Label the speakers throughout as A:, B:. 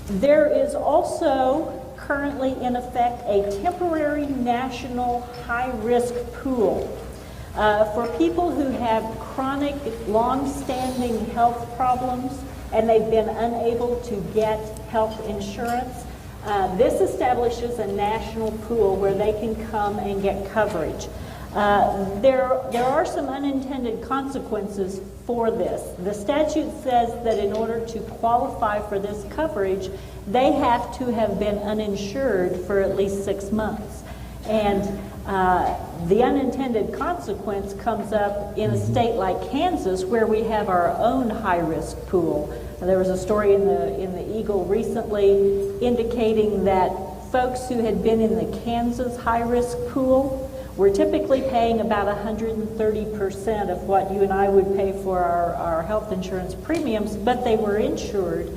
A: There is also currently in effect a temporary national high-risk pool for people who have chronic, long-standing health problems and they've been unable to get health insurance. This establishes a national pool where they can come and get coverage. There are some unintended consequences for this. The statute says that in order to qualify for this coverage, they have to have been uninsured for at least 6 months. And the unintended consequence comes up in a state like Kansas, where we have our own high-risk pool. There was a story in the Eagle recently indicating that folks who had been in the Kansas high-risk pool were typically paying about 130% of what you and I would pay for our health insurance premiums, but they were insured.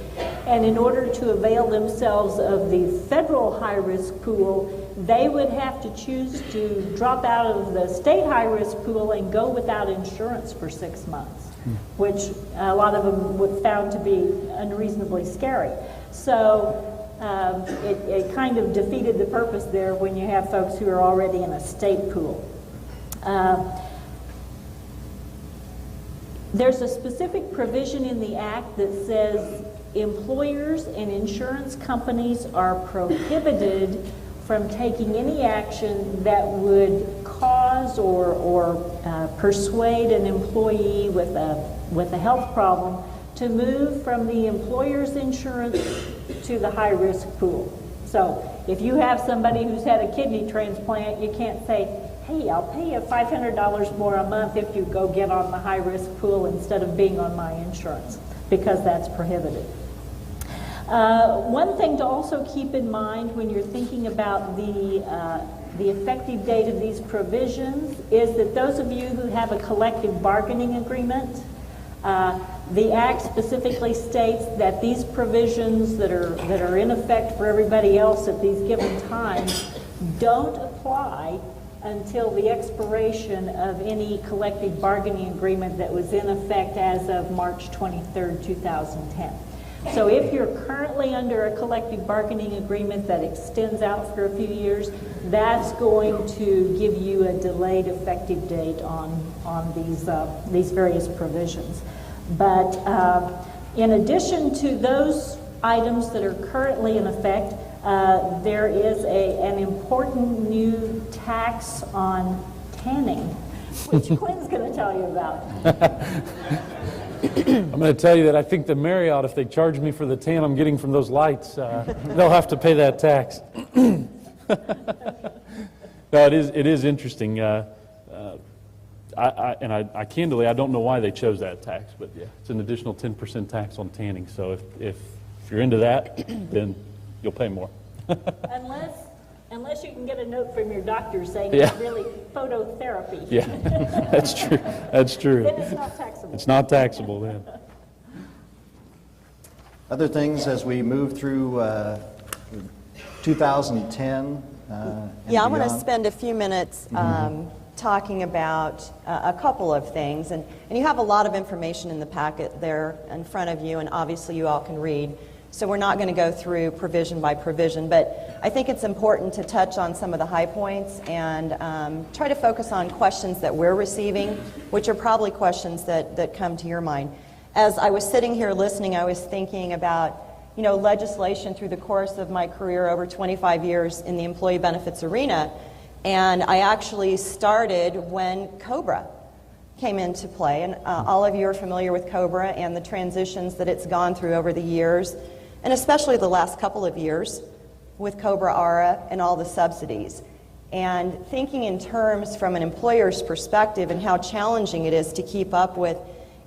A: And in order to avail themselves of the federal high-risk pool, they would have to choose to drop out of the state high-risk pool and go without insurance for 6 months, which a lot of them would found to be unreasonably scary. So it kind of defeated the purpose there when you have folks who are already in a state pool. There's a specific provision in the Act that says employers and insurance companies are prohibited from taking any action that would cause or persuade an employee with a health problem to move from the employer's insurance to the high-risk pool. So if you have somebody who's had a kidney transplant, you can't say, hey, I'll pay you $500 more a month if you go get on the high-risk pool instead of being on my insurance, because that's prohibited. One thing to also keep in mind when you're thinking about the effective date of these provisions is that those of you who have a collective bargaining agreement, the Act specifically states that these provisions that are in effect for everybody else at these given times don't apply until the expiration of any collective bargaining agreement that was in effect as of March 23rd, 2010. So if you're currently under a collective bargaining agreement that extends out for a few years, that's going to give you a delayed effective date on these various provisions. But in addition to those items that are currently in effect, there is an important new tax on tanning, which Quinn's going to tell you about.
B: I'm going to tell you that I think the Marriott, if they charge me for the tan I'm getting from those lights, they'll have to pay that tax. No, it is interesting. I candidly, I don't know why they chose that tax, but yeah, it's an additional 10% tax on tanning. So if you're into that, then you'll pay more.
A: Unless you can get a note from your doctor saying it's really phototherapy.
B: Yeah, that's true. That's true.
A: Then it's not taxable.
B: It's not taxable then.
C: Other things as we move through 2010.
D: I want to spend a few minutes talking about a couple of things. And you have a lot of information in the packet there in front of you, and obviously you all can read. So we're not going to go through provision by provision, but I think it's important to touch on some of the high points and try to focus on questions that we're receiving, which are probably questions that come to your mind. As I was sitting here listening, I was thinking about, legislation through the course of my career over 25 years in the employee benefits arena, and I actually started when COBRA came into play, and all of you are familiar with COBRA and the transitions that it's gone through over the years, and especially the last couple of years with COBRA-ARA and all the subsidies. And thinking in terms from an employer's perspective and how challenging it is to keep up with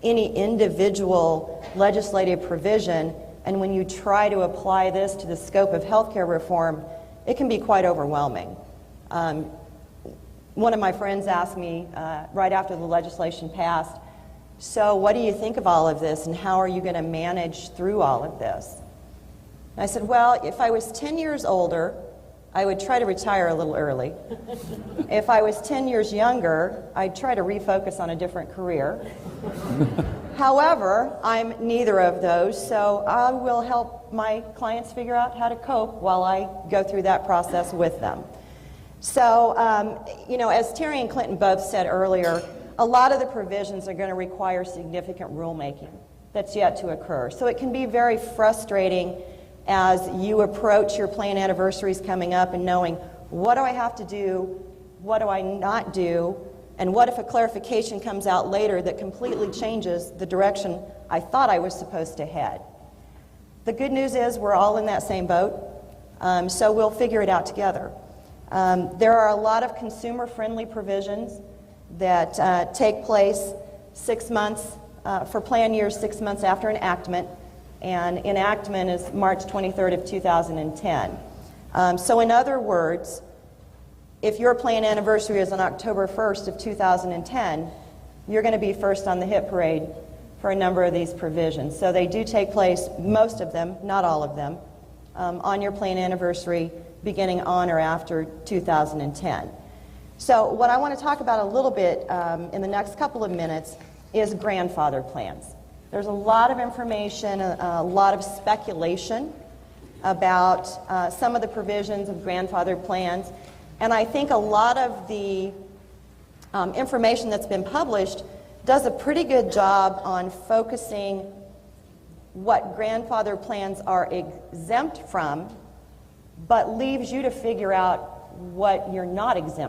D: any individual legislative provision, and when you try to apply this to the scope of healthcare reform, it can be quite overwhelming. One of my friends asked me right after the legislation passed, so what do you think of all of this and how are you going to manage through all of this? And I said, well, if I was 10 years older, I would try to retire a little early. If I was 10 years younger, I'd try to refocus on a different career. However, I'm neither of those, so I will help my clients figure out how to cope while I go through that process with them. So, you know, as Terry and Clinton both said earlier, a lot of the provisions are going to require significant rulemaking that's yet to occur. So it can be very frustrating as you approach your plan anniversaries coming up and knowing, what do I have to do, what do I not do, and what if a clarification comes out later that completely changes the direction I thought I was supposed to head. The good news is we're all in that same boat, so we'll figure it out together. There are a lot of consumer-friendly provisions that take place 6 months, for plan years 6 months after enactment, and enactment is March 23rd of 2010. So in other words, if your plan anniversary is on October 1st of 2010, you're going to be first on the hit parade for a number of these provisions. So they do take place, most of them, not all of them, on your plan anniversary beginning on or after 2010. So what I want to talk about a little bit in the next couple of minutes is grandfather plans. There's a lot of information, a lot of speculation about some of the provisions of grandfather plans, and I think a lot of the information that's been published does a pretty good job on focusing what grandfather plans are exempt from, but leaves you to figure out what you're not exempt